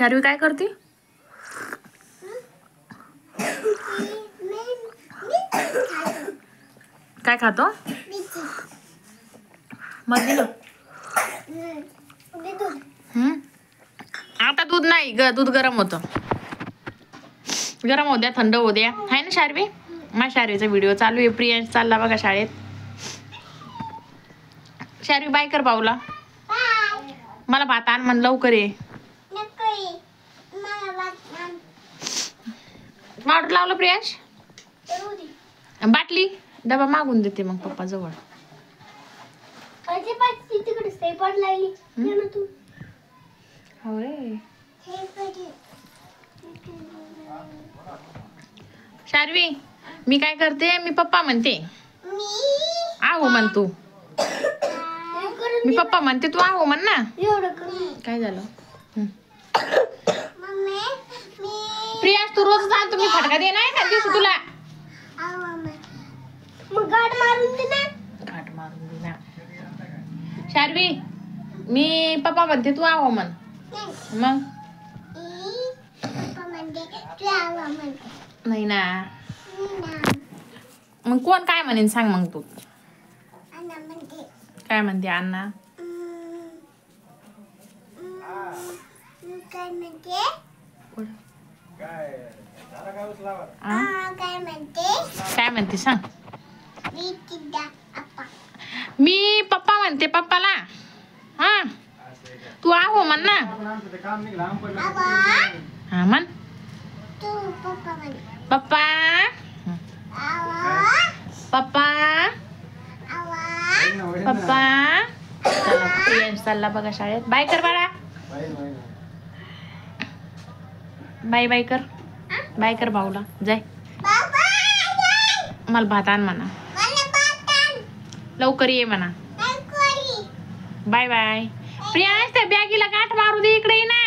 शार्वी काय करते? काय खातो? मग दिलं. आता दूध नाही ग, दूध गरम होतं. गरम होऊ द्या, थंड होऊ द्या. आहे ना शार्वी? माझ्या शार्वीचा व्हिडिओ चालू आहे. प्रियांश चालला बघा शाळेत. शार्वी बाय कर बाऊला. मला भात आण म्हण, लवकर ये. पावडर लावलं प्रियांश? बाटली डबा मागून देते मग पप्पा जवळ. शार्वी मी काय करते, मी पप्पा म्हणते. आहो म्हण तू. मी पप्पा म्हणते, तू आहो म्हण ना. काय झालं? प्रियांश तू रोज जा, तुम्ही फटका दे नाही का दिवस तुला. घाट मारून दे ना. शार्वी मी पप्पा म्हणते, तू आहो म्हण. मग नाही ना. मग कोण काय म्हणेन सांग मग तू. काय म्हणते अण्णा? काय म्हणते सांग. मी पप्पा म्हणते पप्पाला. हा तू आहो म्हण ना. हा म्हण पप्पा. पप्पा पप्पा. चला प्रियांश चालला बघा शाळेत. बाय कर बाळा. बाय बाय कर. बाय कर भाऊला. जाय. मला भात आण म्हणा. लवकर ये म्हणा. Bye bye. प्रियांश त्या बॅगीला गाठ मारू दे, इकडे ये ना.